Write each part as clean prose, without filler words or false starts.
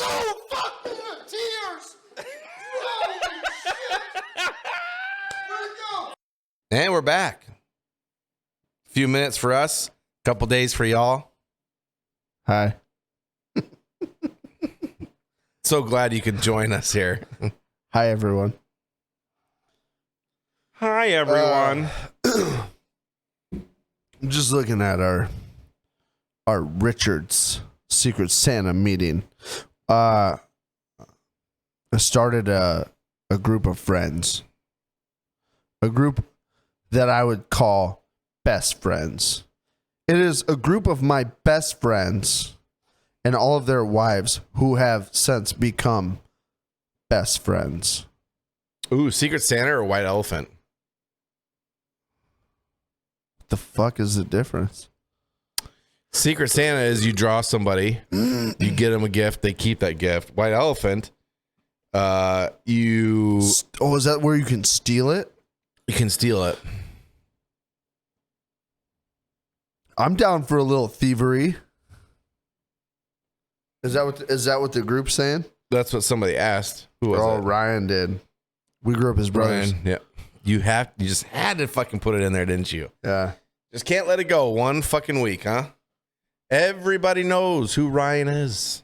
Oh, fuck me, the tears! Holy shit! Where'd it go? And we're back. A few minutes for us, a couple days for y'all. Hi. So glad you could join us here. Hi, everyone. Hi, everyone. I'm just looking at our Richard's Secret Santa meeting. I started a group of friends. A group that I would call best friends. It is a group of my best friends and all of their wives who have since become best friends. Ooh, Secret Santa or White Elephant? What the fuck is the difference? Secret Santa is you draw somebody, you get them a gift, they keep that gift. White Elephant, you Is that where you can steal it? can steal it. I'm down for a little thievery. Is that what the group's saying? That's what somebody asked. Who was Oh, it? Ryan did. We grew up as brothers. Brian. Yeah. You just had to fucking put it in there, didn't you? Yeah. Just can't let it go one fucking week, huh? Everybody knows who Ryan is.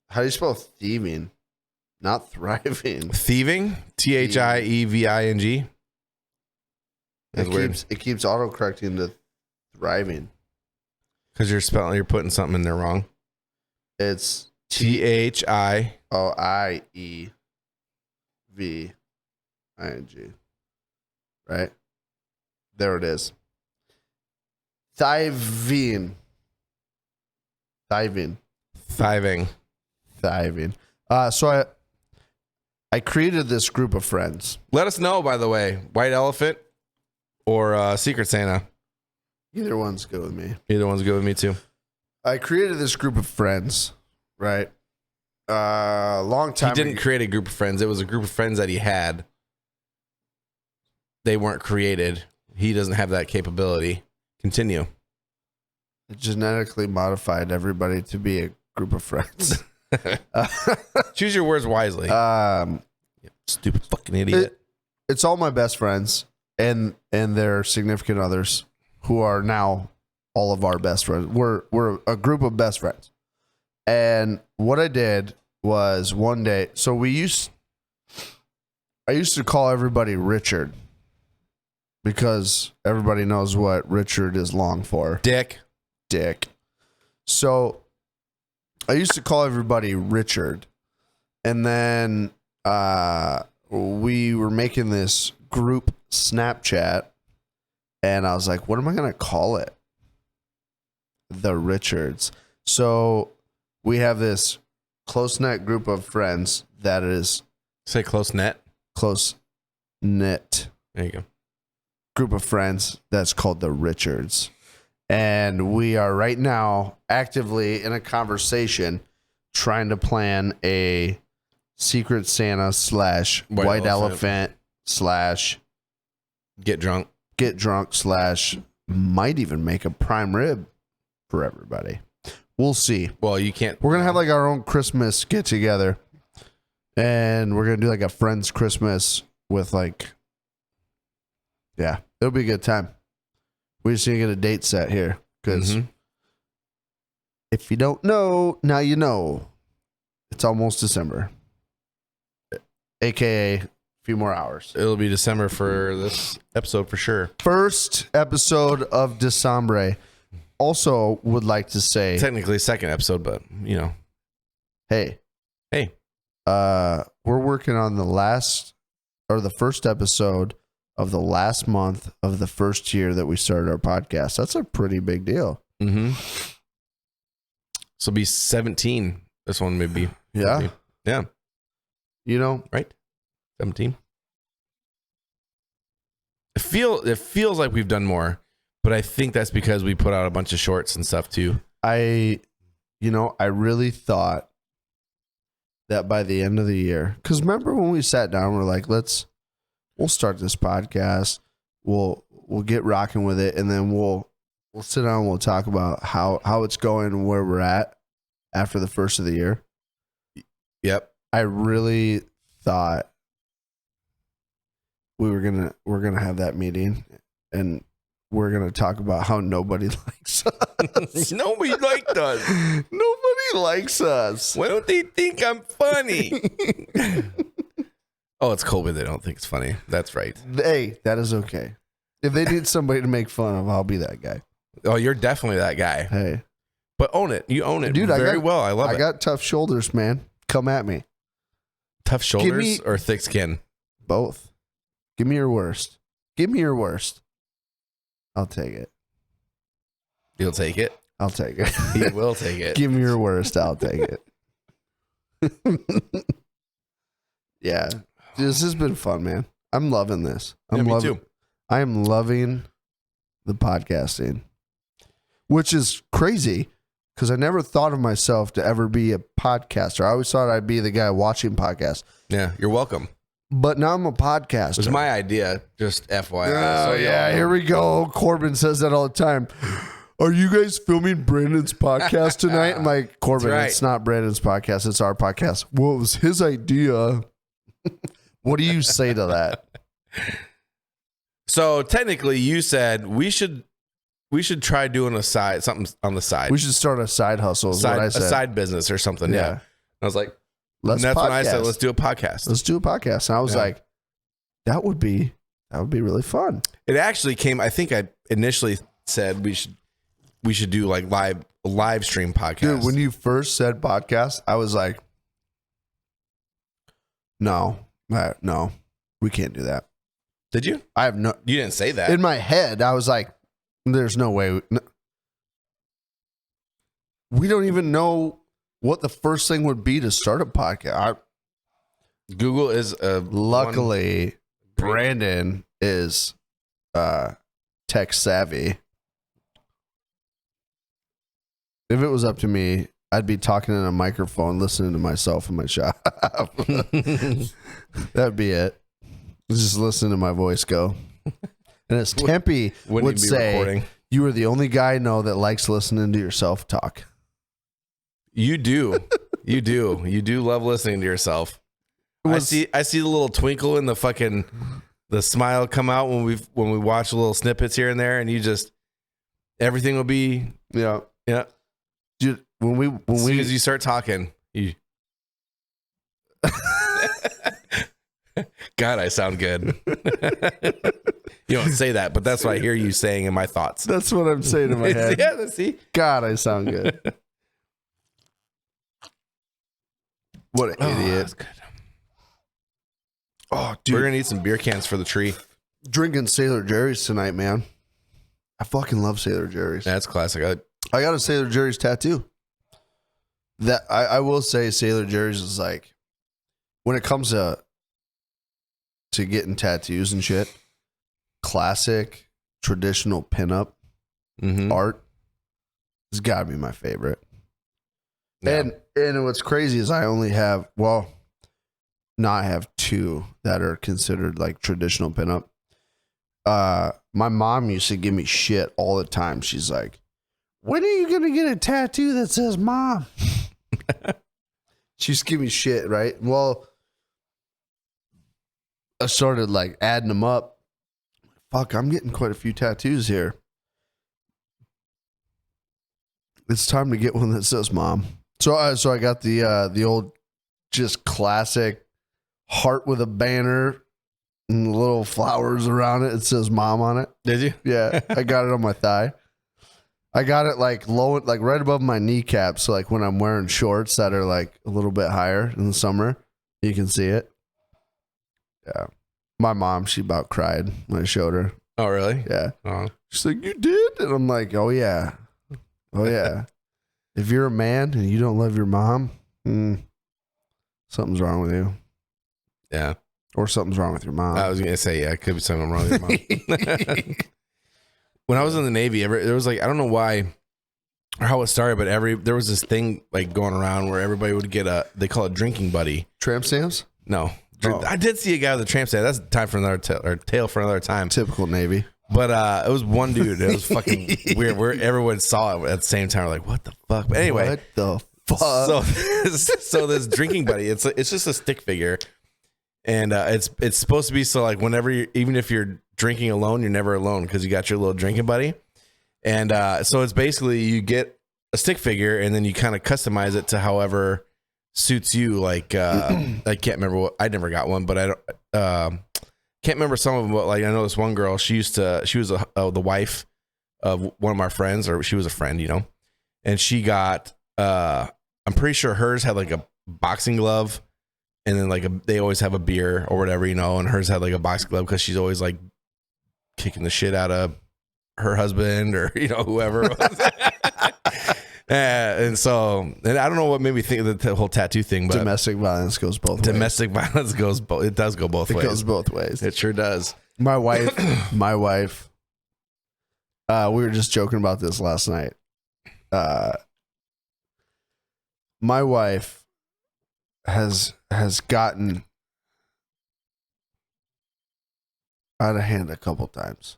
How do you spell thieving? Not thriving. Thieving? Thieving. That's weird. It keeps autocorrecting to thriving. Because you're putting something in there wrong. It's THI. TOIEVING. Right? There it is. Thriving. Thiving. So I created this group of friends. Let us know, by the way, White Elephant or Secret Santa. Either one's good with me. Either one's good with me too. I created this group of friends, right? Long time. He didn't create a group of friends. It was a group of friends that he had. They weren't created. He doesn't have that capability. Continue. It genetically modified everybody to be a group of friends. Choose your words wisely. Stupid fucking idiot. It's all my best friends and their significant others who are now all of our best friends. We're a group of best friends. And what I did was one day, so I used to call everybody Richard because everybody knows what Richard is long for. Dick. So I used to call everybody Richard. And then we were making this group Snapchat. And I was like, what am I going to call it? The Richards. So we have this close-knit group of friends that is Say close net. close-knit There you go. group of friends that's called the Richards. And we are right now actively in a conversation trying to plan a Secret Santa / White Elephant / Get drunk. get drunk / might even make a prime rib for everybody. We'll see. Well, you can't. We're going to have like our own Christmas get together. And we're going to do like a friend's Christmas with like, yeah, it'll be a good time. We just need to get a date set here. Because if you don't know, now you know. It's almost December. AKA a few more hours. It'll be December for this episode for sure. First episode of December. Also would like to say, Technically second episode, but you know. hey, we're working on the first episode of the last month of the first year that we started our podcast. That's a pretty big deal. Mm-hmm. So it'll be 17. This one may be. Yeah. Yeah. You know, Right? 17. It feels like we've done more, but I think that's because we put out a bunch of shorts and stuff too. I really thought that by the end of the year, because remember when we sat down, we're like, we'll start this podcast, we'll get rocking with it, and then we'll sit down and we'll talk about how it's going and where we're at. after the first of the year. Yep. I really thought we're gonna have that meeting and we're gonna talk about how nobody likes us. Nobody liked us. Nobody likes us. Why don't they think I'm funny? Oh, it's COVID. They don't think it's funny. That's right. Hey, that is okay. If they need somebody to make fun of, I'll be that guy. Oh, you're definitely that guy. Hey, But own it. You own it, dude, very well. I love it. I got tough shoulders, man. Come at me. Tough shoulders me- or thick skin? Both. Give me your worst. Give me your worst. I'll take it. You'll take it. I'll take it. He will take it. Give me your worst. I'll take it. Yeah. This has been fun, man. I'm loving this. Yeah, me too. I am loving the podcasting, which is crazy because I never thought of myself to ever be a podcaster. I always thought I'd be the guy watching podcasts, Yeah, you're welcome. but now I'm a podcaster. It was my idea, just FYI. Oh, So, yeah, here we go. Corbin says that all the time. Are you guys filming Brandon's podcast tonight? I'm like, Corbin, That's right. It's not Brandon's podcast. It's our podcast. Well, it was his idea. What do you say to that? So technically, you said we should try doing something on the side. We should start a side hustle is what I a said. side business or something. Yeah. I was like, Let's and that's when I said, podcast. let's do a podcast. Let's do a podcast. And I was Yeah. like, that would be really fun. It actually came. I think I initially said we should do like live stream podcast. Dude, when you first said podcast, I was like, no, we can't do that. Did you? I have no, You didn't say that. in my head, I was like, there's no way. We don't even know what the first thing would be to start a podcast. Google is a Luckily, Brandon is tech savvy. If it was up to me, I'd be talking in a microphone, listening to myself in my shop. That'd be it. Just listen to my voice go. And as Tempe Wouldn't would you be say, recording? you are the only guy I know that likes listening to yourself talk. You do. You do. You do love listening to yourself. I see the little twinkle in the smile come out when we watch little snippets here and there, and you just everything will be Yeah. Dude, when as soon we as you start talking, you God, I sound good. You don't say that, but that's what I hear you saying in my thoughts. that's what I'm saying in my head. Yeah, see? God, I sound good. What an idiot. That's good. Oh, dude. We're gonna need some beer cans for the tree. Drinking Sailor Jerry's tonight, man. I fucking love Sailor Jerry's. That's classic. I got a Sailor Jerry's tattoo. That I will say Sailor Jerry's is like, when it comes to getting tattoos and shit, classic traditional pinup Mm-hmm. art has got to be my favorite. And what's crazy is I only have, I have two that are considered like traditional pinup. My mom used to give me shit all the time. She's like, when are you going to get a tattoo that says mom? She used to give me shit, right? Well, I started like adding them up. Fuck, I'm getting quite a few tattoos here. It's time to get one that says mom. So I got the old, just classic heart with a banner and little flowers around it. It says mom on it. Did you? Yeah, I got it on my thigh. I got it like low, like right above my kneecap. So like when I'm wearing shorts that are like a little bit higher in the summer, you can see it. Yeah. My mom, she about cried when I showed her. Oh, really? Yeah. Oh. She's like, you did? And I'm like, oh yeah. Oh yeah. If you're a man and you don't love your mom, something's wrong with you. Yeah. Or something's wrong with your mom. I was going to say, yeah, it could be something wrong with your mom. When I was in the Navy, there was like, I don't know why or how it started, but there was this thing like going around where everybody would get they call it drinking buddy. Tramp stamps? No. Oh. I did see a guy with a tramp stamp. That's time for another tale for another time. Typical Navy. But it was one dude. It was fucking weird. Where everyone saw it at the same time. We're like, what the fuck? But anyway, What the fuck? So this drinking buddy, it's just a stick figure, and it's supposed to be so like whenever even if you're drinking alone, you're never alone because you got your little drinking buddy, and so it's basically you get a stick figure and then you kind of customize it to however suits you. Like I can't remember what, I never got one, but I don't can't remember some of them. But like I know this one girl, she was the wife of one of my friends, or she was a friend, you know, and she got I'm pretty sure hers had like a boxing glove, and then like they always have a beer or whatever, you know, and hers had like a boxing glove because she's always like kicking the shit out of her husband or, you know, whoever it was. And I don't know what made me think of the whole tattoo thing, but Domestic violence goes both ways. domestic violence goes both. It does go both ways. It goes both ways. It sure does. My wife, we were just joking about this last night. My wife has gotten out of hand a couple times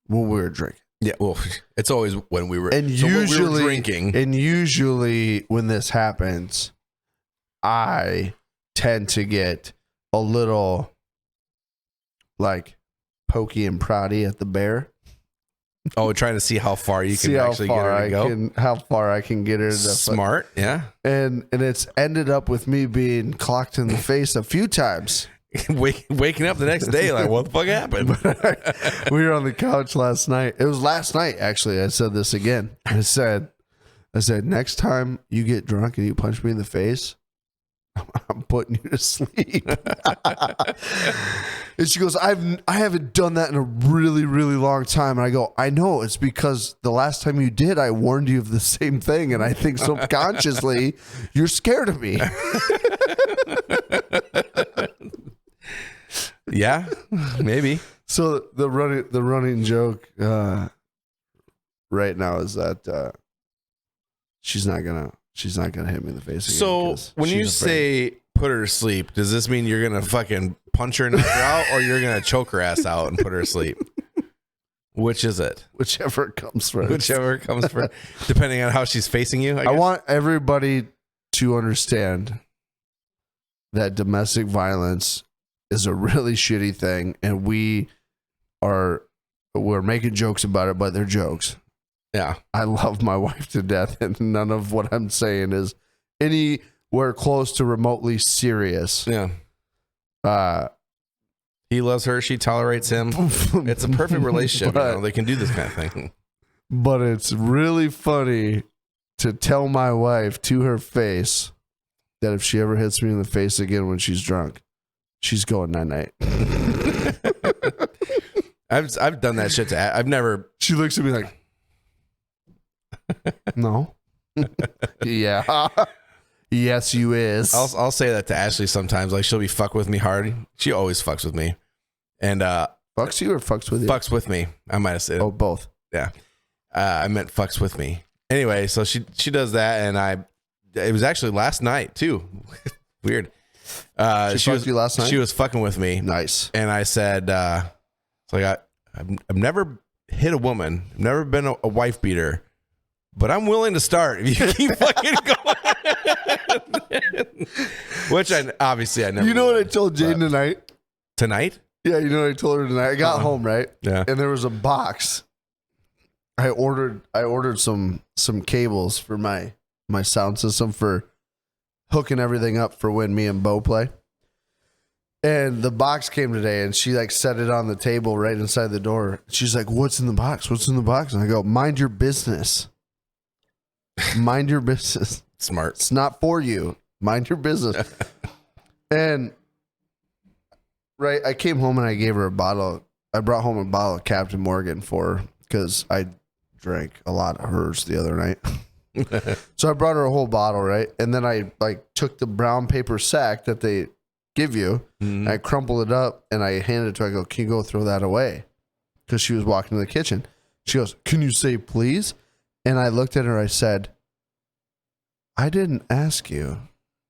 when we were drinking. Yeah, well, it's always when we were And so when we were usually drinking. And usually when this happens, I tend to get a little like pokey and proddy at the bear. Oh, trying to see how far you See can how actually get far her to I go. can, how far I can get her to Smart, yeah. and it's ended up with me being clocked in the face a few times. Waking up the next day like, what the fuck happened? We were on the couch last night. It was last night, actually. I said this again. I said, next time you get drunk and you punch me in the face, I'm putting you to sleep. And she goes, I haven't done that in a really, really long time. And I go, I know. It's because the last time you did, I warned you of the same thing. And I think subconsciously you're scared of me. Yeah, maybe. So the running joke right now is that she's not gonna hit me in the face again. So when you say put her to sleep, does this mean you're gonna fucking punch her and knock her out, or you're gonna choke her ass out and put her to sleep? Which is it? Whichever comes first. Whichever comes first, depending on how she's facing you. I want everybody to understand that domestic violence is a really shitty thing, and we're making jokes about it, but they're jokes. Yeah. I love my wife to death, and none of what I'm saying is anywhere close to remotely serious. Yeah. He loves her. She tolerates him. It's a perfect relationship. You know? They can do this kind of thing. But it's really funny to tell my wife to her face that if she ever hits me in the face again when she's drunk, she's going night-night. I've done that shit to. I've never. She looks at me like, no. Yeah. Yes, you is. I'll say that to Ashley sometimes. Like she'll be fuck with me hard. She always fucks with me, and fucks you or fucks with you? Fucks with me. I might have said. Oh, both. Yeah. I meant fucks with me. Anyway, so she does that, and it was actually last night too. Weird. She fucked you last night? She was fucking with me. Nice. And I said, it's like I've never hit a woman. I've never been a wife beater, but I'm willing to start if you keep fucking going. Which I never. You know what I told Jane tonight? Tonight? Yeah, you know what I told her tonight? I got home, right? Yeah. And there was a box. I ordered some cables for my sound system for hooking everything up for when me and Bo play. And the box came today, and she like set it on the table right inside the door. She's like, "What's in the box? What's in the box?" And I go, "Mind your business. Mind your business. Smart. It's not for you. Mind your business." And right, I came home and I gave her a bottle. I brought home a bottle of Captain Morgan for her because I drank a lot of hers the other night. So I brought her a whole bottle, right? And then I like took the brown paper sack that they give you, and I crumpled it up and I handed it to her. I go, "Can you go throw that away?" Because she was walking to the kitchen. She goes, "Can you say please?" And I looked at her. I said, "I didn't ask you.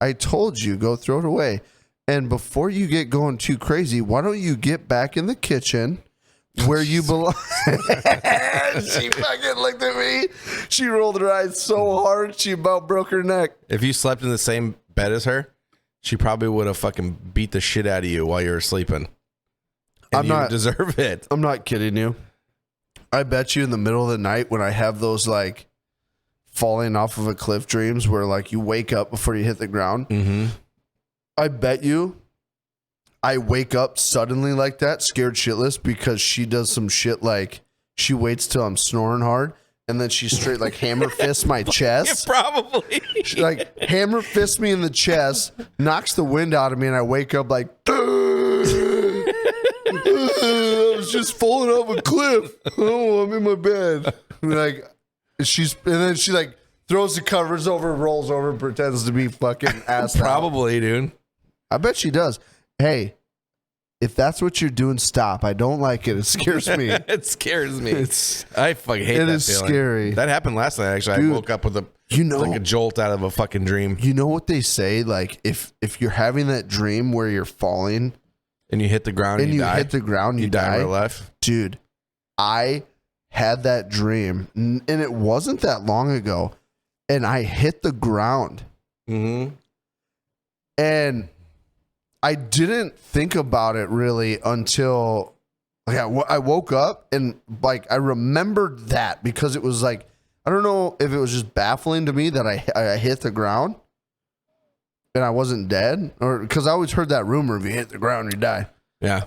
I told you go throw it away. And before you get going too crazy, why don't you get back in the kitchen, where you belong. She fucking looked at me. She rolled her eyes so hard she about broke her neck. If you slept in the same bed as her, she probably would have fucking beat the shit out of you while you were sleeping. And I'm you not deserve it. I'm not kidding you. I bet you in the middle of the night when I have those like falling off of a cliff dreams where like you wake up before you hit the ground. Mm-hmm. I bet you I wake up suddenly like that, scared shitless, because she does some shit like she waits till I'm snoring hard and then she straight like hammer fists my chest. Probably. She like hammer fists me in the chest, knocks the wind out of me, and I wake up like I was just falling off a cliff. Oh, I'm in my bed. And like and then she like throws the covers over, rolls over, and pretends to be fucking assed out. Probably, dude. I bet she does. Hey, if that's what you're doing, stop. I don't like it. It scares me. It scares me. I fucking hate It that is feeling. scary. That happened last night, actually. Dude, I woke up with like a jolt out of a fucking dream. You know what they say? Like if you're having that dream where you're falling And you hit the ground and and you die. hit the ground, you die in real life. Dude, I had that dream and it wasn't that long ago. And I hit the ground Mm-hmm. and I didn't think about it really until like I woke up and like I remembered that because it was like, I don't know if it was just baffling to me that I hit the ground and I wasn't dead, or because I always heard that rumor, if you hit the ground, you die. Yeah.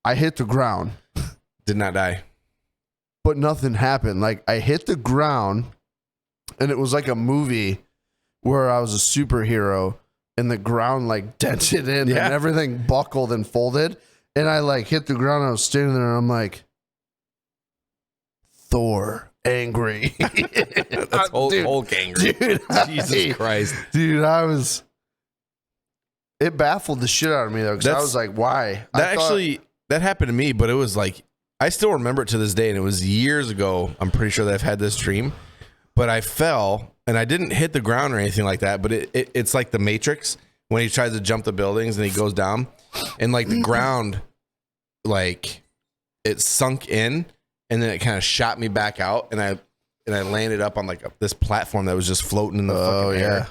I hit the ground, Did not die. but nothing happened. Like I hit the ground and it was like a movie where I was a superhero and the ground like dented in Yeah. and everything buckled and folded. And I like hit the ground. And I was standing there and I'm like, Thor, angry. That's Hulk angry. Dude, Jesus Christ. Dude, it baffled the shit out of me though. Cause I was like, why? That happened to me, but it was like, I still remember it to this day. And it was years ago. I'm pretty sure that I've had this dream, but I fell and I didn't hit the ground or anything like that. But it's like the Matrix when he tries to jump the buildings and he goes down and like the ground, like it sunk in and then it kind of shot me back out. And I landed up on like this platform that was just floating in the fucking air.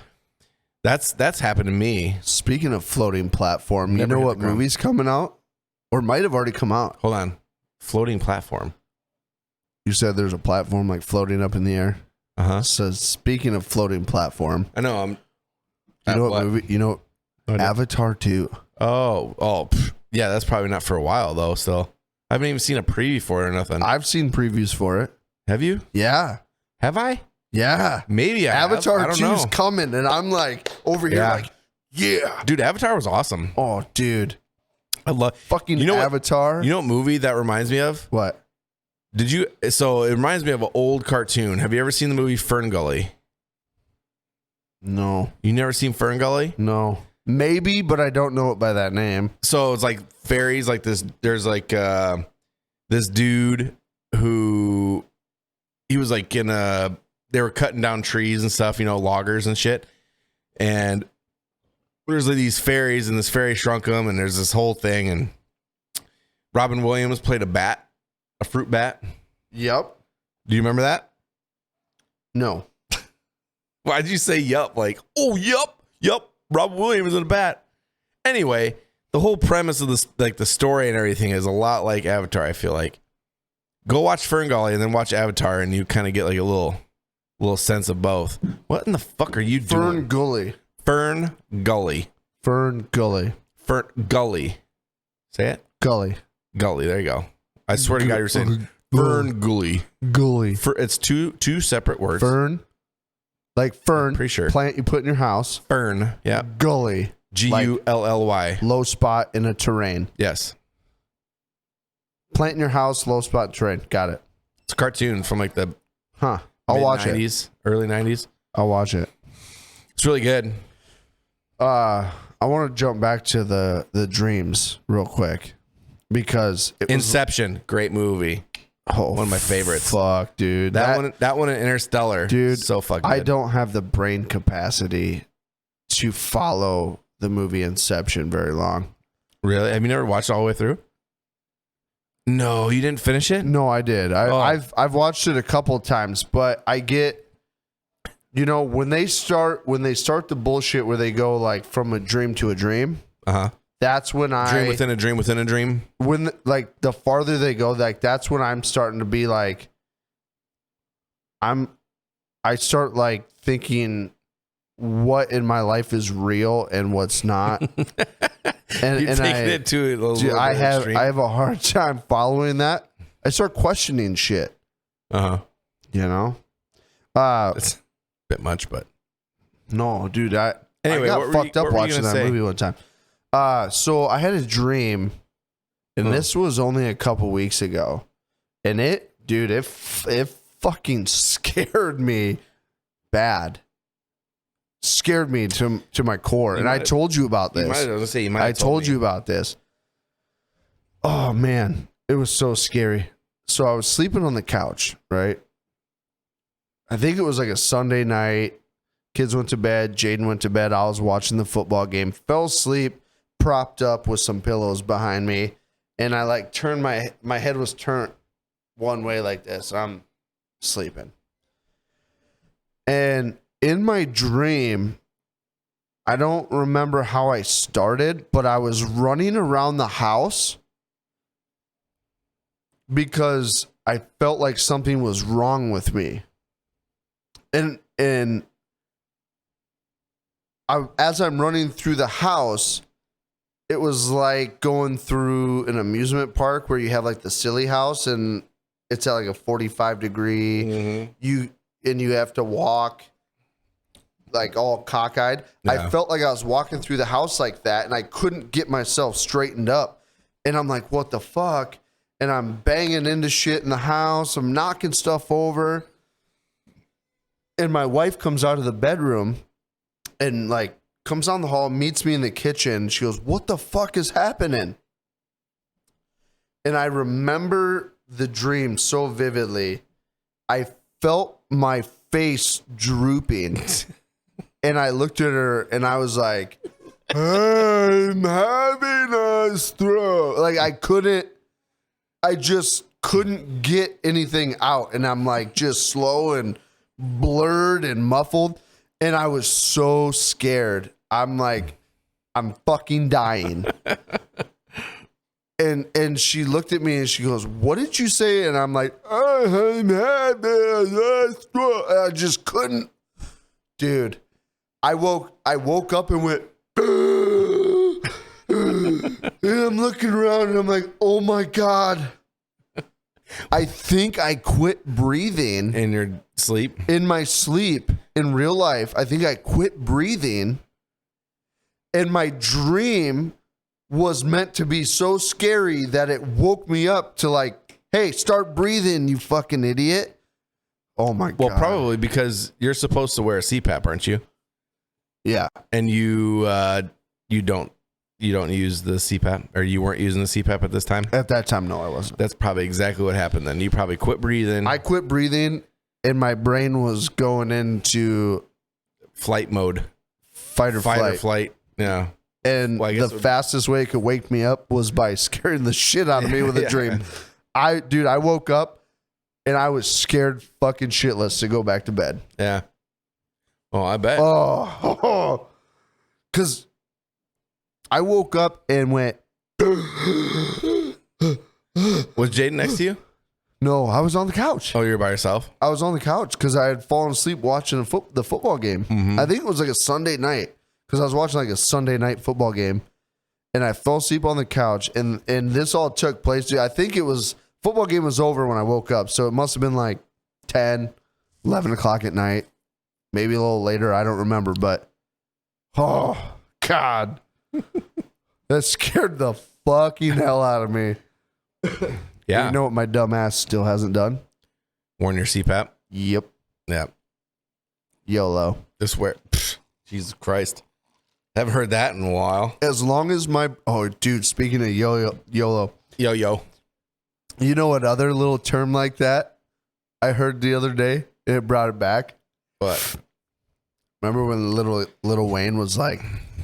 That's happened to me. Speaking of floating platform, Never you know hit what the ground. movie's coming out? Or might have already come out. Hold on. Floating platform. You said there's a platform like floating up in the air. Uh-huh. So speaking of floating platform, I know. you know what movie? You know, Avatar 2. Yeah, that's probably not for a while though. Still, I haven't even seen a preview for it or nothing. I've seen previews for it. Have you? Yeah. Have I? Yeah. Maybe I have. Avatar I don't 2's know. coming and I'm like over here Yeah. like, yeah. Dude, Avatar was awesome. Oh, dude. I love Fucking You know what- Avatar. You know what movie that reminds me of? What? So it reminds me of an old cartoon. Have you ever seen the movie Fern Gully? No. You never seen Fern Gully? No. Maybe, but I don't know it by that name. So it's like fairies, like this. There's like this dude who he was like they were cutting down trees and stuff, loggers and shit. And there's like these fairies, and this fairy shrunk them, and there's this whole thing. And Robin Williams played a fruit bat. Yep. Do you remember that? No. Why'd you say yup? Like, oh, yup. Robin Williams in a bat. Anyway, the whole premise of this, like the story and everything, is a lot like Avatar. I feel like go watch Fern Gully and then watch Avatar, and you kind of get like a little sense of both. What in the fuck are you Fern doing? Gully. Fern Gully. Fern Gully. Fern Gully. Say it. Gully. Gully. There you go. I swear to God, you're saying Fern Gully. Gully. It's two separate words. Fern. Like fern. Pretty sure. Plant you put in your house. Fern. Yeah. Gully. Gully. Low spot in a terrain. Yes. Plant in your house, low spot terrain. Got it. It's a cartoon from like the Huh. I'll watch it. mid-90s, early 90s. I'll watch it. It's really good. I want to jump back to the dreams real quick because it was Inception, great movie. One of my favorites. Fuck, dude. That one in Interstellar, dude, so fucking good. I don't have the brain capacity to follow the movie Inception very long. Really? Have you never watched it all the way through? No, you didn't finish it? No, I did. I've watched it a couple of times, but I get, when they start the bullshit where they go like from a dream to a dream. That's when Dream within a dream within a dream. When like the farther they go, like that's when I'm starting to be like, I start like thinking what in my life is real and what's not. And You're taking it to a little dude, I extreme. have a hard time following that. I start questioning shit. It's a bit much, but no, dude. Anyway, I what got fucked up were you watching gonna that say? movie one time. So I had a dream, and this was only a couple weeks ago, and it fucking scared me bad. Scared me to my core, and I told you about this. I told you about this. Oh man, it was so scary. So I was sleeping on the couch, right? I think it was like a Sunday night. Kids went to bed. Jaden went to bed. I was watching the football game. Fell asleep, propped up with some pillows behind me, and I like turned my head was turned one way like this. I'm sleeping, and in my dream, I don't remember how I started, but I was running around the house because I felt like something was wrong with me. And as I'm running through the house, it was like going through an amusement park where you have like the silly house and it's at like a 45 degree. You have to walk like all cockeyed. Yeah. I felt like I was walking through the house like that and I couldn't get myself straightened up. And I'm like, what the fuck? And I'm banging into shit in the house. I'm knocking stuff over. And my wife comes out of the bedroom and like comes down the hall, meets me in the kitchen. She goes, what the fuck is happening? And I remember the dream so vividly. I felt my face drooping. And I looked at her and I was like, I'm having a stroke. Like I just couldn't get anything out. And I'm like just slow and blurred and muffled. And I was so scared. I'm like, I'm fucking dying. And she looked at me and she goes, what did you say? And I'm like, I'm having a stroke. And I just couldn't. Dude, I woke up and went, and I'm looking around and I'm like, oh my God. I think I quit breathing. In your sleep? In my sleep, in real life, I think I quit breathing. And my dream was meant to be so scary that it woke me up to like, hey, start breathing, you fucking idiot. Oh my God. Well, probably because you're supposed to wear a CPAP, aren't you? Yeah. And you don't use the CPAP, or you weren't using the CPAP at this time? At that time, no, I wasn't. That's probably exactly what happened then. You probably quit breathing. I quit breathing and my brain was going into flight mode. Fight or flight. Yeah. And Well, I guess the fastest way it could wake me up was by scaring the shit out of me with a Yeah. dream. I woke up and I was scared fucking shitless to go back to bed. Yeah. Oh, I bet. Oh, because I woke up and went, Was Jaden next to you? no, I was on the couch. Oh, you were by yourself? I was on the couch because I had fallen asleep watching the football game. Mm-hmm. I think it was like a Sunday night because I was watching like a Sunday night football game and I fell asleep on the couch and this all took place. Dude, I think it was football game was over when I woke up. So it must have been like 10, 11 o'clock at night, maybe a little later. I don't remember, but oh God, that scared the fucking hell out of me. Yeah. You know what my dumb ass still hasn't done? Worn your CPAP? Yep. Yeah. YOLO. Just wear. Jesus Christ. Haven't heard that in a while. As long as dude, speaking of YOLO, Yo. you know what other little term like that I heard the other day? And it brought it back. What? Remember when little Wayne was like,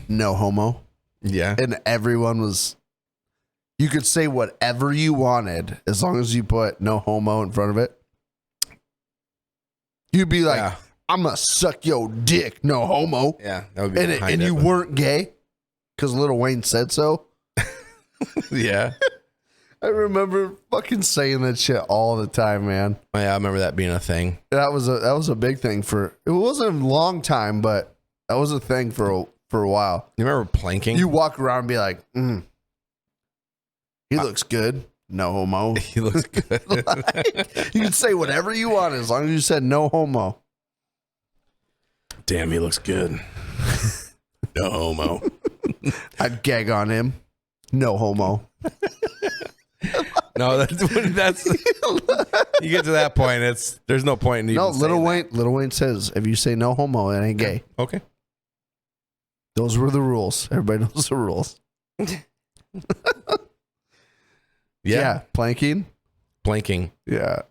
no homo? Yeah. And everyone was You could say whatever you wanted as long as you put no homo in front of it. You'd be like, Yeah. I'm going to suck your dick, no homo. Yeah, that would be And you weren't gay because Lil Wayne said so. Yeah. I remember fucking saying that shit all the time, man. Oh, yeah, I remember that being a thing. That was a big thing it wasn't a long time, but that was a thing for a while. You remember planking? You walk around and be like, he looks good. No homo. He looks good. You can say whatever you want as long as you said no homo. Damn, he looks good. No homo. I'd gag on him. No homo. No, that's you get to that point. There's no point in even No, saying Lil Wayne says if you say no homo, it ain't gay. that. Okay. Those were the rules. Everybody knows the rules. Yeah. Planking. Planking. Yeah.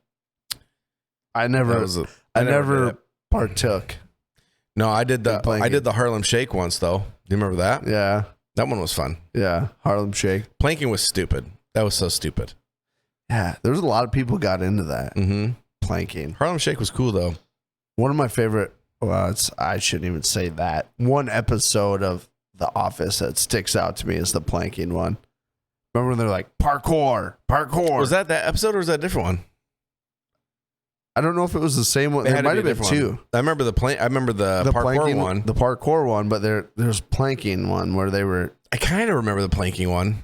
I That never was a- I did never it. partook. No, I did the Planking. Harlem Shake once though. Do you remember that? Yeah. That one was fun. Yeah. Harlem Shake. Planking was stupid. That was so stupid. Yeah. There's a lot of people got into that. Mm-hmm. Planking. Harlem Shake was cool though. One of my favorite, I shouldn't even say that. One episode of The Office that sticks out to me is the planking one. Remember when they're like, parkour. Was that episode or was that a different one? I don't know if it was the same one. It There had to might be have a been different two. one. I remember the parkour planking one. The parkour one, but there's planking one where they were, I kind of remember the planking one.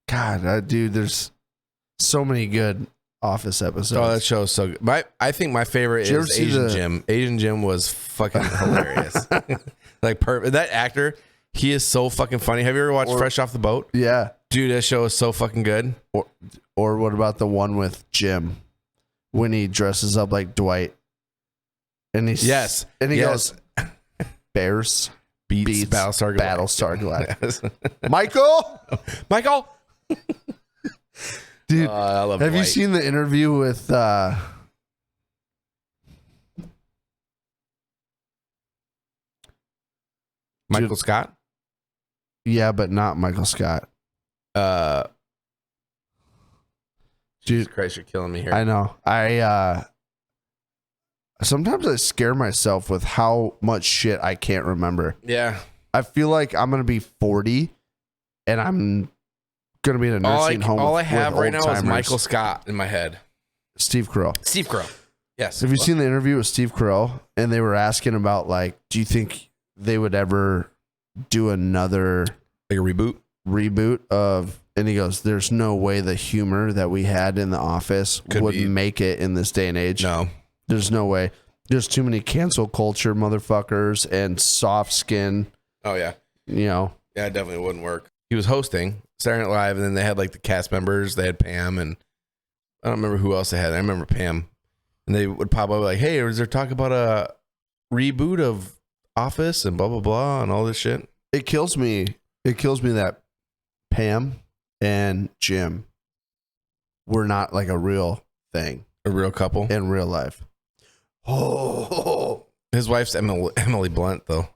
God, dude, there's so many good Office episodes. Oh, that show is so good. I think my favorite Did you ever is see Asian the- Jim. Asian Jim was fucking hilarious. Like that actor, he is so fucking funny. Have you ever watched Fresh Off the Boat? Yeah. Dude, that show is so fucking good. Or what about the one with Jim when he dresses up like Dwight? And he's Yes. and he Yes. goes Bears Beats Battlestar Galactica. Battlestar Galactica. Yes. Michael, Michael. dude, I love have you Dwight. seen the interview with Michael Dude. Scott? yeah, but not Michael Scott. Jesus Christ, you're killing me here. I know. Sometimes I scare myself with how much shit I can't remember. Yeah. I feel like I'm gonna be 40 and I'm gonna be in a nursing home. All I with have right now is old-timers. Michael Scott in my head. Steve Carell. Steve Carell. Yes. Have you seen the interview with Steve Carell? And they were asking about like, do you think they would ever do another like a reboot? reboot of? And he goes, "There's no way the humor that we had in The Office would make it in this day and age. No. There's no way. There's too many cancel culture motherfuckers and soft skin. Oh yeah. You know, Yeah, it definitely wouldn't work. He was hosting Saturday Night Live, and then they had like the cast members. They had Pam, and I don't remember who else they had. I remember Pam, and they would pop up like, "Hey, is there talk about a reboot of Office and blah blah blah and all this shit?" it kills me. It kills me that Pam and Jim were not like a real thing A real couple. in real life. Oh, His wife's Emily Blunt, though.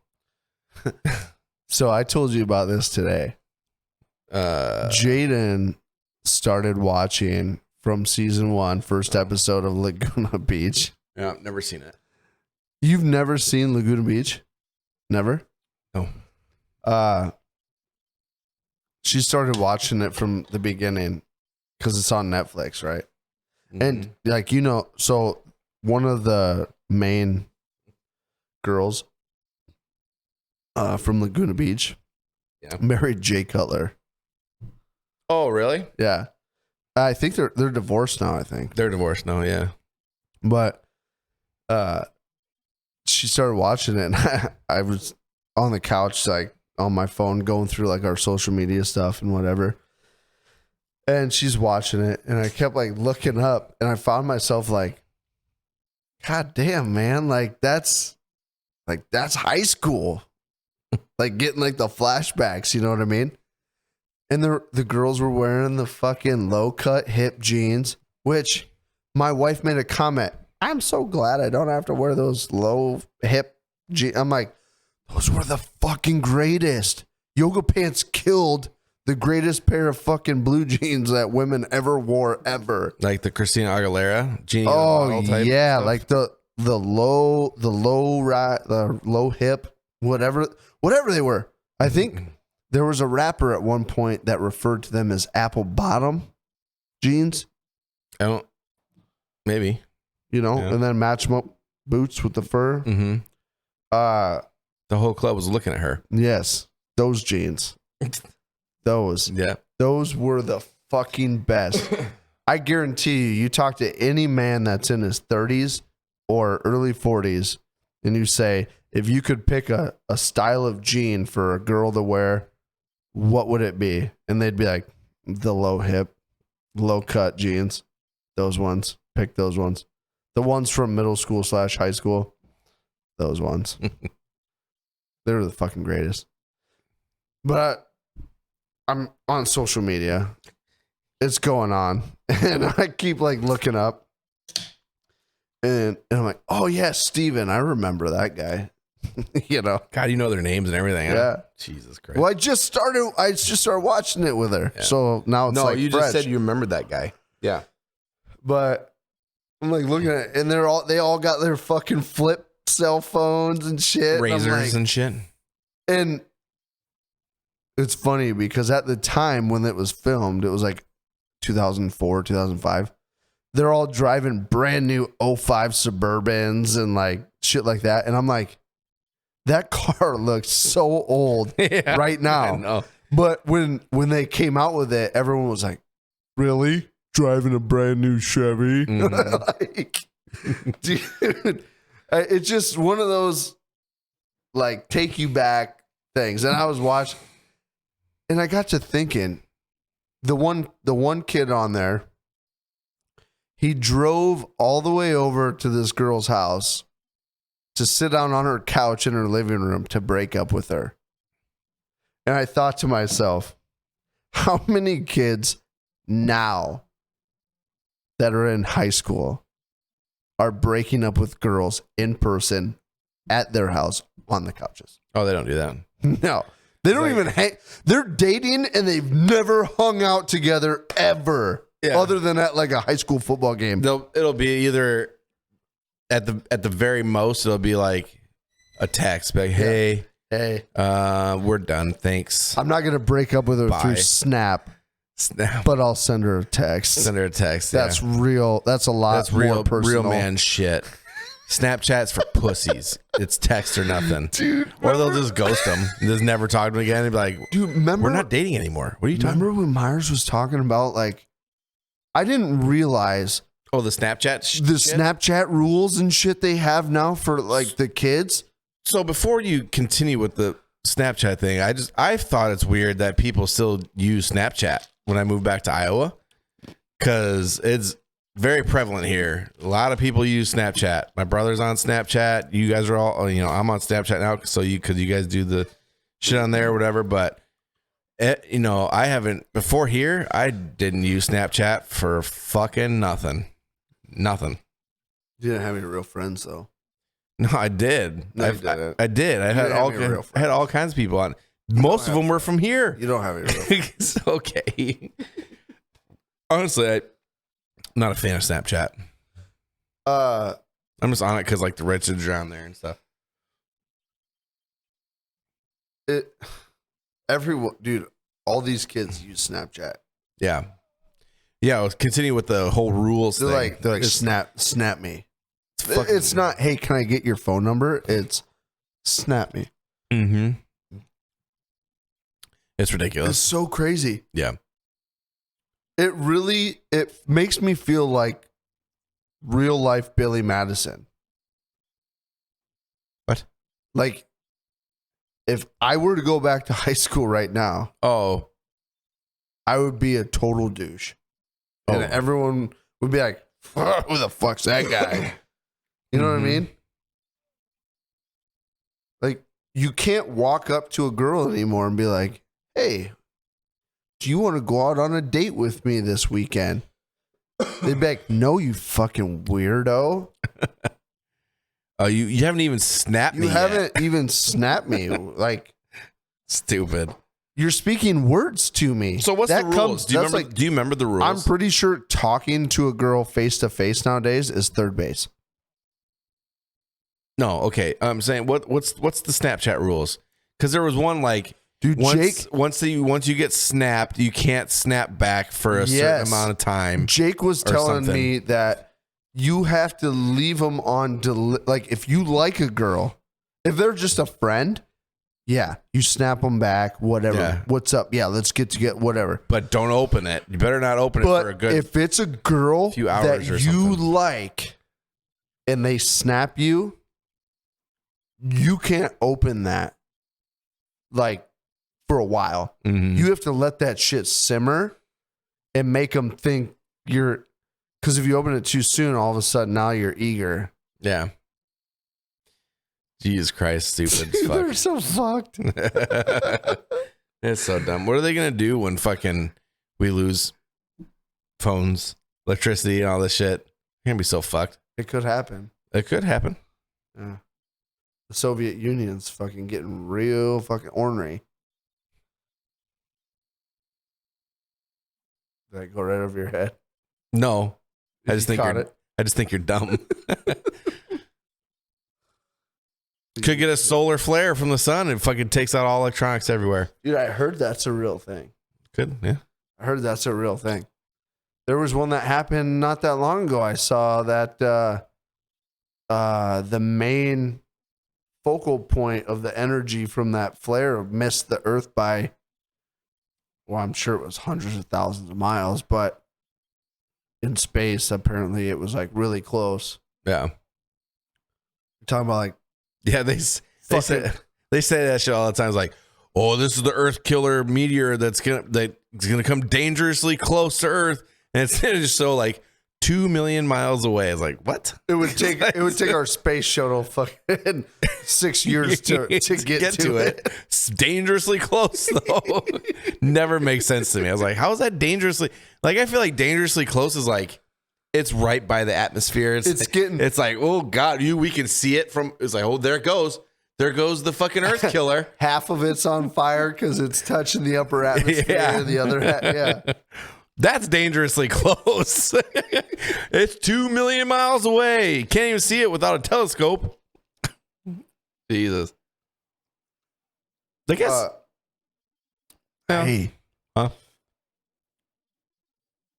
so I told you about this today. Jaden started watching from season 1, first episode of Laguna Beach. Yeah, I've never seen it. You've never seen Laguna Beach? Never? No. She started watching it from the beginning because it's on Netflix, right? And like, you know, so one of the main girls from Laguna Beach married Jay Cutler. Oh, really? Yeah. I think they're divorced now, I think. They're divorced now. Yeah. But she started watching it, and I was on the couch, like on my phone, going through like our social media stuff and whatever. And she's watching it, and I kept like looking up, and I found myself like, God damn, man, like that's high school. Like getting like the flashbacks, you know what I mean? And the girls were wearing the fucking low cut hip jeans, which my wife made a comment. I'm so glad I don't have to wear those low hip jeans. I'm like, those were the fucking greatest. Yoga pants killed The greatest pair of fucking blue jeans that women ever wore ever. Like the Christina Aguilera, Genie Oh model type yeah, stuff? like the low hip, whatever they were. I think there was a rapper at one point that referred to them as apple bottom jeans. I don't. Maybe. You know, Yeah. and then match them up boots with the fur. Mm-hmm. The whole club was looking at her. Yes, those jeans. Those Yeah. were the fucking best. I guarantee you talk to any man that's in his 30s or early 40s, and you say, if you could pick a style of jean for a girl to wear, what would it be? And they'd be like, the low hip, low cut jeans. Those ones. Pick those ones. The ones from middle school / high school. Those ones. They're the fucking greatest. But I'm on social media. It's going on. And I keep like looking up. And I'm like, oh yeah, Steven. I remember that guy. You know. God, you know their names and everything. Huh? Yeah. Jesus Christ. Well, I just started watching it with her. Yeah. So now it's No, like you fresh. just said you remembered that guy. Yeah. But I'm like looking at it, and they all got their fucking flip cell phones and shit. Razors and, I'm like, and shit. and it's funny because at the time when it was filmed, it was like 2004, 2005. They're all driving brand new 05 Suburbans and like shit like that. And I'm like, that car looks so old Yeah, right now. I know. But when they came out with it, everyone was like, really? Driving a brand new Chevy? Mhm. Like, dude, it's just one of those like take you back things. And I was watching, and I got to thinking, the one kid on there, he drove all the way over to this girl's house to sit down on her couch in her living room to break up with her. And I thought to myself, how many kids now that are in high school are breaking up with girls in person at their house on the couches? Oh, they don't do that. No. They don't Like- even hang. They're dating and they've never hung out together ever. Yeah. Other than at like a high school football game. It'll be either at the very most, it'll be like a text, like, hey, Hey, we're done. Thanks. I'm not going to break up with her Bye. through Snap, Snap. but I'll send her a text. Send her a text. That's yeah. real. That's a lot That's more real personal. man shit. Snapchat's for pussies. It's text or nothing. Dude, Or they'll just ghost them. Just never talk to them again. And be like, dude, remember? we're not dating anymore. What are you talking Remember when Myers was talking about like, I didn't realize Oh, the Snapchat the shit? Snapchat rules and shit they have now for like the kids. So before you continue with the Snapchat thing, I thought it's weird that people still use Snapchat when I moved back to Iowa, because it's very prevalent here. A lot of people use Snapchat. My brother's on Snapchat. You guys are all, I'm on Snapchat now, because you guys do the shit on there or whatever. But I haven't before here. I didn't use Snapchat for fucking nothing. Nothing. You didn't have any real friends though. No, I did. No, you didn't. I did. I had didn't all have any real I had all kinds of people on. Most of them were from here. You don't have any real friends. It's okay. Honestly, I'm not a fan of Snapchat. I'm just on it because like the Richards are on there and stuff. Everyone, dude, all these kids use Snapchat. Yeah. Yeah, let's continue with the whole rules They're thing. like It's snap me. fucking- It's not, hey, can I get your phone number? It's snap me. Mhm. It's It's ridiculous. so crazy. Yeah. It makes me feel like real life Billy Madison. What? Like, if I were to go back to high school right now, Oh. I would be a total douche. And Oh. everyone would be like, who the fuck's that guy? You know what I Mhm. mean? Like, you can't walk up to a girl anymore and be like, hey, do you want to go out on a date with me this weekend? They'd be like, no, you fucking weirdo. Oh, you haven't even snapped me You yet. haven't even snapped me. Like, Stupid. You're speaking words to me. So what's That the rules? Do you remember? Do you remember the rules? I'm pretty sure talking to a girl face to face nowadays is third base. No, okay. I'm saying what's the Snapchat rules? Because there was one like, Dude, Jake, once you get snapped, you can't snap back for a certain amount of time. Jake was telling me that you have to leave them on like if you like a girl, if they're just a friend, yeah, you snap them back, whatever. Yeah. What's up? Yeah, let's get together, whatever. But don't open it. You better not open it for a But good if it's a girl few hours that or you something. like and they snap you, you can't open that like for a while. Mhm. You have to let that shit simmer and make them think you're, because if you open it too soon, all of a sudden now you're eager. Yeah. Jesus Christ, stupid as They're fuck. so fucked. It's so dumb. What are they gonna do when fucking we lose phones, electricity, and all this shit? They're gonna be so fucked. It could happen. It could happen. Yeah. The Soviet Union's fucking getting real fucking ornery. Did that go right over your head? No, I just think caught you're. it. I just think you're dumb. Could get a solar flare from the sun and fucking takes out all electronics everywhere. Dude, I heard that's a real thing. Could, yeah. I heard that's a real thing. There was one that happened not that long ago. I saw that the main focal point of the energy from that flare missed the Earth by, well, I'm sure it was hundreds of thousands of miles, but in space, apparently it was like really close. Yeah. You're talking about like, Yeah, they say that shit all the time. It's like, oh, this is the Earth killer meteor that's gonna come dangerously close to Earth, and it's just so like 2 million miles away. It's like, what? it would take our space shuttle fucking 6 years to get to it. It's dangerously close though. Never makes sense to me. I was like, how is that dangerously? Like, I feel like dangerously close is like it's right by the atmosphere. It's like, oh God, we can see it from. It's like, oh, there it goes. There goes the fucking Earth killer. Half of it's on fire because it's touching the upper atmosphere. Yeah. The other half, yeah. That's dangerously close. It's 2 million miles away. Can't even see it without a telescope. Jesus. I guess. Yeah. Hey. Huh?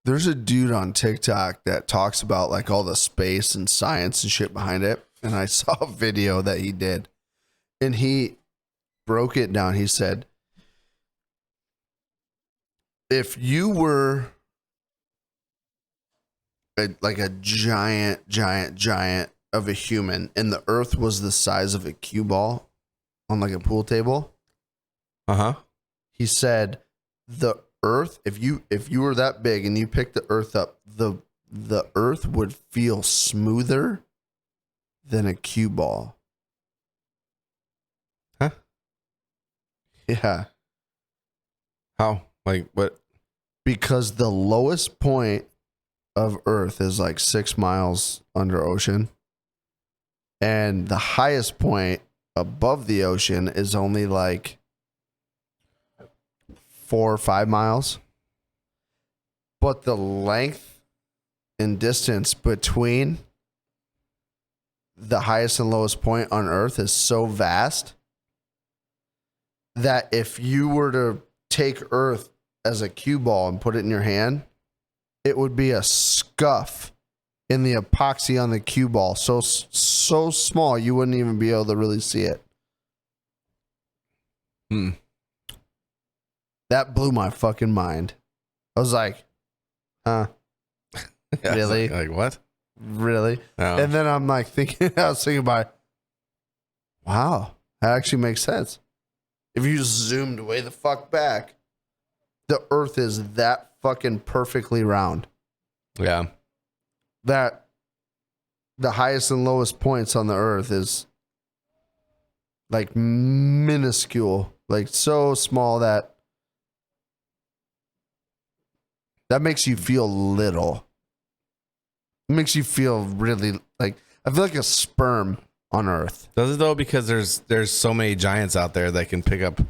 There's a dude on TikTok that talks about like all the space and science and shit behind it. And I saw a video that he did. And he broke it down. He said, if you were like a giant of a human and the Earth was the size of a cue ball on like a pool table, he said the Earth, if you were that big and you picked the Earth up, the Earth would feel smoother than a cue ball. Huh? Yeah. How? Like what? Because the lowest point of Earth is like 6 miles under ocean. And the highest point above the ocean is only like 4 or 5 miles. But the length and distance between the highest and lowest point on Earth is so vast that if you were to take Earth as a cue ball and put it in your hand, it would be a scuff in the epoxy on the cue ball. So small, you wouldn't even be able to really see it. That blew my fucking mind. I was like, huh? Really? Like what? Really? Oh. And then I'm like thinking, I was thinking about, wow, that actually makes sense. If you just zoomed way the fuck back, the Earth is that fucking perfectly round. Yeah. That the highest and lowest points on the Earth is like minuscule, like so small that makes you feel little. It makes you feel really like, I feel like a sperm on Earth. Does it though? Because there's so many giants out there that can pick up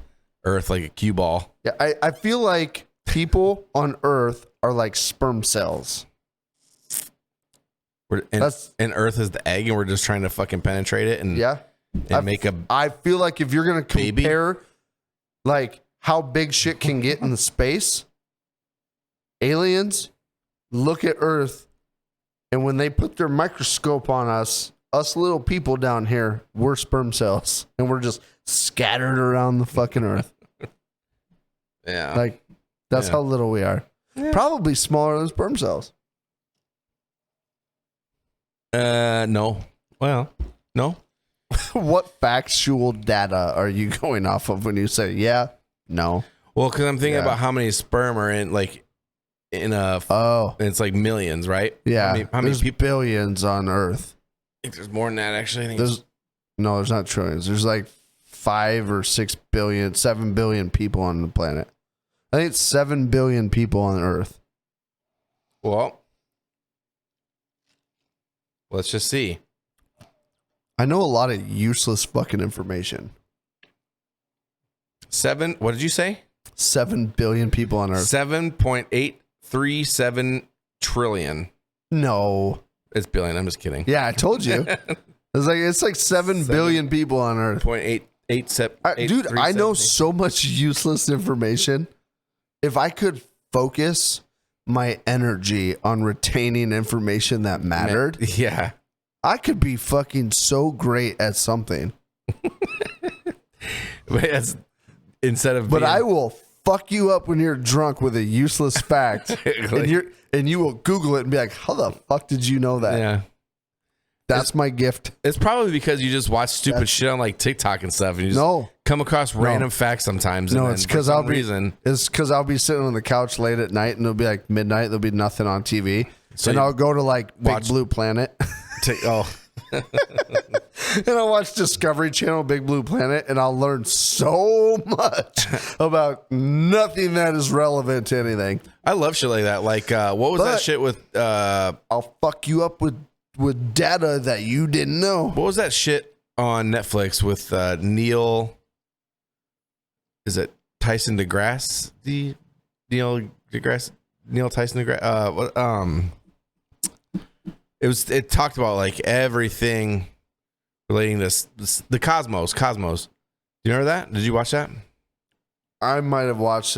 Earth like a cue ball. Yeah, I feel like people on Earth are like sperm cells. And Earth is the egg, and we're just trying to fucking penetrate it and Yeah. make a I feel like if you're gonna Baby? compare like how big shit can get in the space, aliens look at Earth, and when they put their microscope on us little people down here, we're sperm cells, and we're just scattered around the fucking Earth. yeah. Like that's Yeah. how little we are. Probably smaller than sperm cells. No. Well, no. What factual data are you going off of when you say yeah, no? Well, because I'm thinking Yeah. about how many sperm are in a. Oh, It's like millions, right? yeah. How many There's people? billions on Earth. I think there's more than that. Actually, I think There's not trillions. There's like 5 or 6 billion, 7 billion people on the planet. I think it's 7 billion people on Earth. well, let's just see. I know a lot of useless fucking information. 7. What did you say? 7 billion people on Earth. 7.837 trillion. No. It's billion. I'm just kidding. Yeah, I told you. It's like 7 billion people on Earth. 0.887. Dude, I know so much useless information. If I could focus my energy on retaining information that mattered, Yeah. I could be fucking so great at something. But it's, instead of But being, I will fuck you up when you're drunk with a useless fact, and you will Google it and be like, "How the fuck did you know that?" yeah. That's my gift. It's probably because you just watch stupid shit on like TikTok and stuff, and you just No, come across random facts sometimes. no, and it's then for because some reason. I'll be sitting on the couch late at night, and it'll be like midnight. There'll be nothing on TV, So and you I'll go to like watch- Big Blue Planet, and I'll watch Discovery Channel, Big Blue Planet, and I'll learn so much about nothing that is relevant to anything. I love shit like that. Like, what was that But- shit with? I'll fuck you up with data that you didn't know. What was that shit on Netflix with Neil? Is it Tyson DeGrasse? Neil Tyson DeGrasse. It talked about like everything relating to the cosmos. Cosmos. Do you remember that? Did you watch that? I might have watched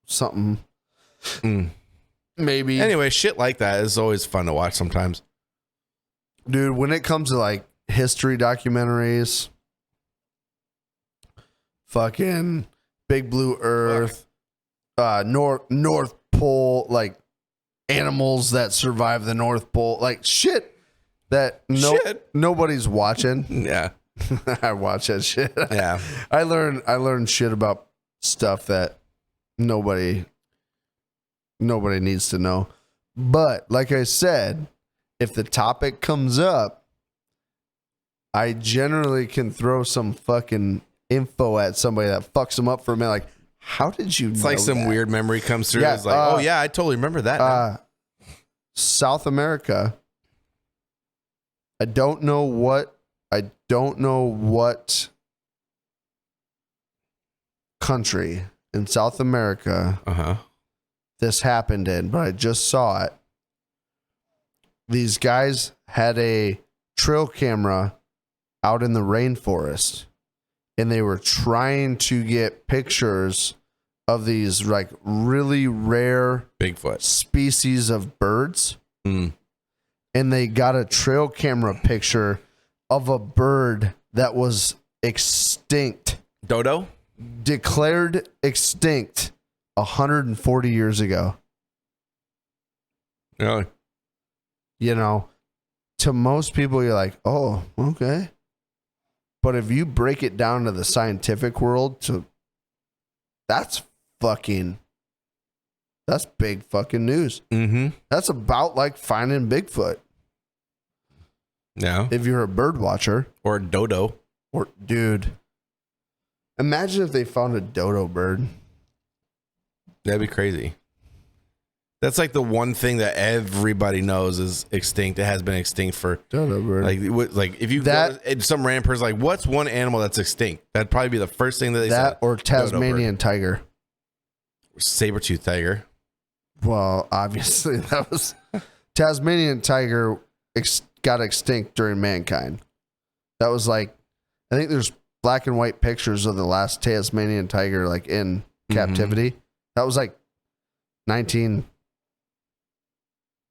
something. Maybe. Anyway, shit like that is always fun to watch sometimes. Dude, when it comes to like history documentaries, fucking Big Blue Earth, North Pole, like animals that survive the North Pole, like shit that nobody's watching. Yeah. I watch that shit. Yeah. I learn shit about stuff that nobody needs to know. But like I said, if the topic comes up, I generally can throw some fucking info at somebody that fucks them up for a minute. Like, how did you know It's like some that? weird memory comes through. Yeah, It's like, oh yeah, I totally remember that. now. South America. I don't know what country in South America Uh-huh. this happened in, but I just saw it. These guys had a trail camera out in the rainforest, and they were trying to get pictures of these like really rare Bigfoot. species of birds. Mm. And they got a trail camera picture of a bird that was extinct, Dodo? declared extinct 140 years ago. Really? You know, to most people, you're like, oh, okay. But if you break it down to the scientific world, that's big fucking news. Mm-hmm. That's about like finding Bigfoot. Yeah. If you're a bird watcher. Or dodo. Or, dude, imagine if they found a dodo bird. That'd be crazy. That's like the one thing that everybody knows is extinct. It has been extinct for like if you That- go to some random person like, what's one animal that's extinct? That'd probably be the first thing that they that said. or Tasmanian tiger. Saber-toothed tiger. Well, obviously that was Tasmanian tiger got extinct during mankind. That was like, I think there's black and white pictures of the last Tasmanian tiger like in captivity. That was like 1920s,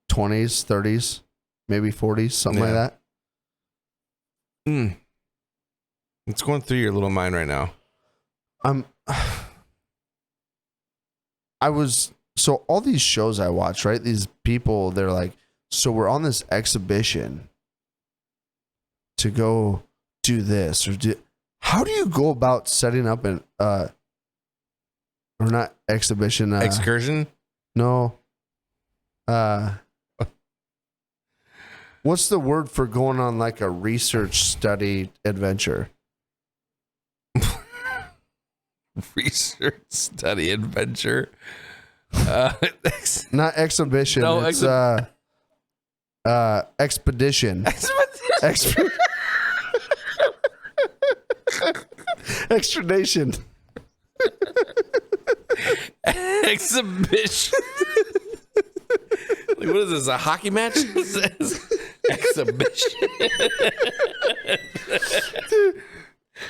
30s, maybe 40s, something like that. It's going through your little mind right now. So all these shows I watch, right? These people, they're like, so we're on this exhibition to go do this or do. How do you go about setting up an or not exhibition? Excursion? No. What's the word for going on like a research study adventure? Research study adventure. Not exhibition. No, it's expedition. Extradition. Exhibition. Like, what is this? A hockey match? Exhibition.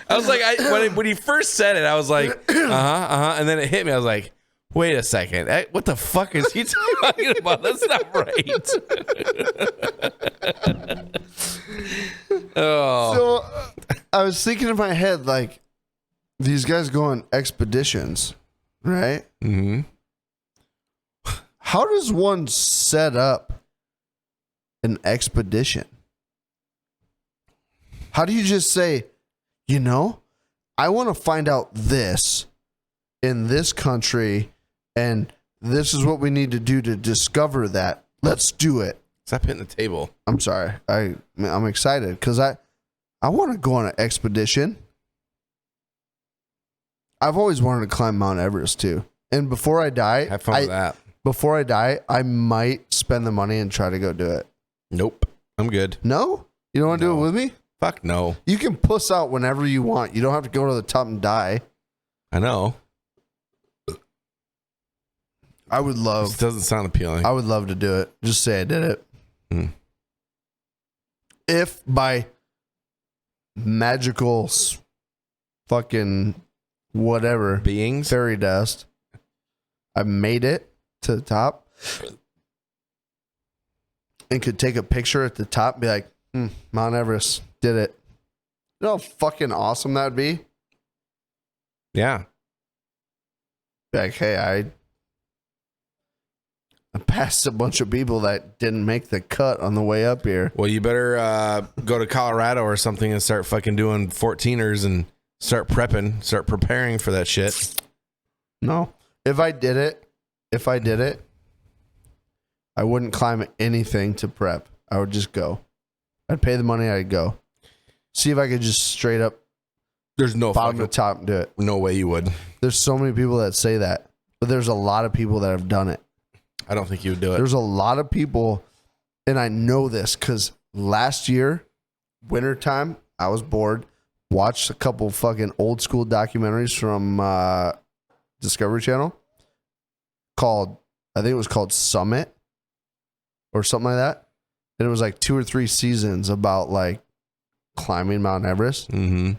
I was like, when he first said it, I was like, and then it hit me. I was like, wait a second, what the fuck is he talking about? That's not right. Oh, So I was thinking in my head, like, these guys go on expeditions, right? mm-hmm. How does one set up an expedition? How do you just say, I want to find out this in this country, and this is what we need to do to discover that. Let's do it. Stop hitting the table. I'm sorry. I'm excited because I want to go on an expedition. I've always wanted to climb Mount Everest too. And before I die, Have fun with that. Before I die, I might spend the money and try to go do it. Nope, I'm good. No? You don't want to do it with me? Fuck no. You can puss out whenever you want. You don't have to go to the top and die. I know. I would This love doesn't sound appealing. I would love to do it. Just say I did it. If by magical fucking whatever Beings. fairy dust, I made it to the top and could take a picture at the top and be like, Mount Everest did it. You know how fucking awesome that would be? Yeah. Be like, hey, I passed a bunch of people that didn't make the cut on the way up here. Well, you better go to Colorado or something and start fucking doing 14ers and start preparing for that shit. No. If I did it, I wouldn't climb anything to prep. I would just go. I'd pay the money, I'd go. See if I could just straight up There's no bottom fucking, to top and do it. no way you would. There's so many people that say that, but there's a lot of people that have done it. I don't think you would do it. There's a lot of people, and I know this because last year, wintertime, I was bored, watched a couple fucking old school documentaries from Discovery Channel I think it was called Summit or something like that. And it was like 2 or 3 seasons about like climbing Mount Everest. Mm-hmm.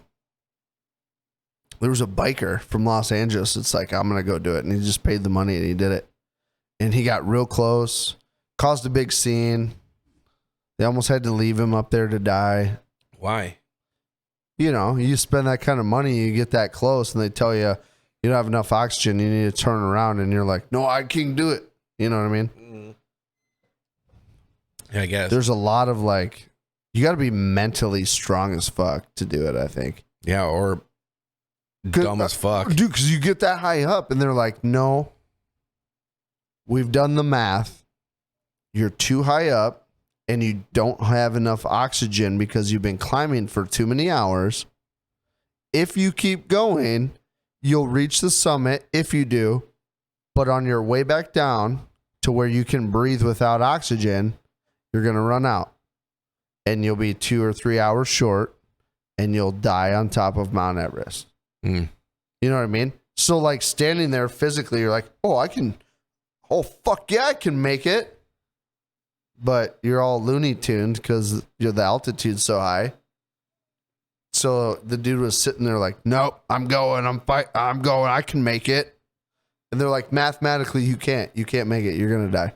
There was a biker from Los Angeles. It's like, I'm going to go do it. And he just paid the money and he did it. And he got real close, caused a big scene. They almost had to leave him up there to die. Why? You spend that kind of money, you get that close, and they tell you you don't have enough oxygen, you need to turn around, and you're like, no, I can do it. You know what I mean? Yeah, I guess. There's a lot of like, you got to be mentally strong as fuck to do it, I think. Yeah, or dumb as fuck. Dude, because you get that high up, and they're like, no, we've done the math. You're too high up, and you don't have enough oxygen because you've been climbing for too many hours. If you keep going, you'll reach the summit if you do. But on your way back down, to where you can breathe without oxygen, you're going to run out. And you'll be 2 or 3 hours short, and you'll die on top of Mount Everest. Mm. You know what I mean? So, like, standing there physically, you're like, oh, fuck yeah, I can make it. But you're all Looney Tuned because the altitude's so high. So the dude was sitting there like, nope, I'm going, I can make it. And they're like, mathematically, you can't make it. You're going to die.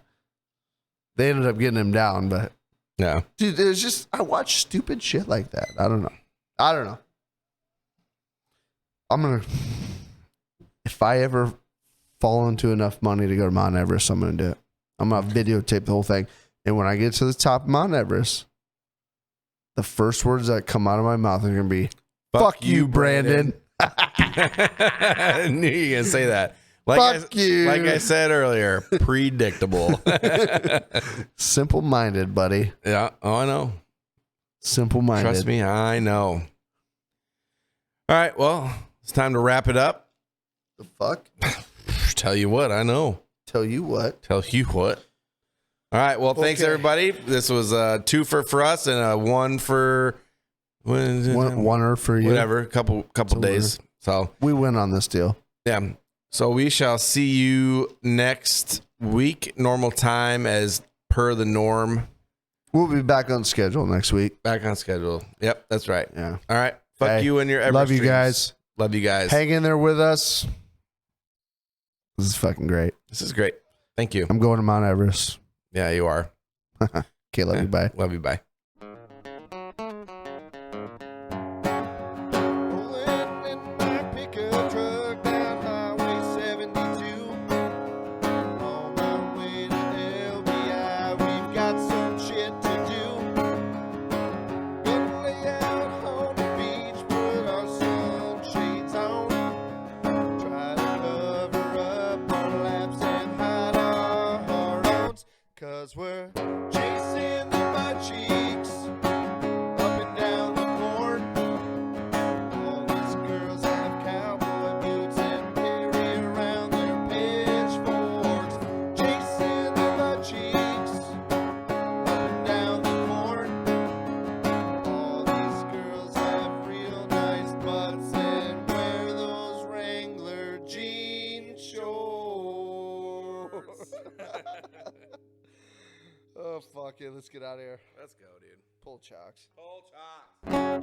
They ended up getting him down, but Yeah. dude, there's just, I watch stupid shit like that. I don't know. If I ever fall into enough money to go to Mount Everest, I'm going to do it. I'm going to videotape the whole thing. And when I get to the top of Mount Everest, the first words that come out of my mouth are going to be, fuck you, Brandon. I knew you were going to say that. Fuck you. Like I said earlier, predictable. Simple-minded, buddy. Yeah. Oh, I know. Simple-minded. Trust me, I know. All right. Well, it's time to wrap it up. The fuck? Tell you what, I know. Tell you what. Tell you what. All right. Well, thanks everybody. This was a 2 for us and a 1 for One for you. whatever. Couple days. So we win on this deal. yeah. So we shall see you next week, normal time as per the norm. We'll be back on schedule next week. Back on schedule. Yep, that's right. Yeah. All right. Fuck Hey, you and your love you streams. guys. Love you guys. Hang in there with us. This is fucking great. This is great. Thank you. I'm going to Mount Everest. Yeah, you are. Okay, love you. Bye. Love you. Bye. Rolling in my pickup truck down Highway 72. On my way to LBI, we've got some shit to do. Gonna lay out on the beach, put our sunshades on. Try to cover up our laps and hide our hormones. 'Cause we're chasing the butt cheeks up and down the court. All these girls have cowboy boots and carry around their pitchforks. Chasing the butt cheeks up and down the court. All these girls have real nice butts and wear those Wrangler jean shorts. Oh, fuck it. Let's get out of here. Let's go, dude. Pull chocks. Pull chalk.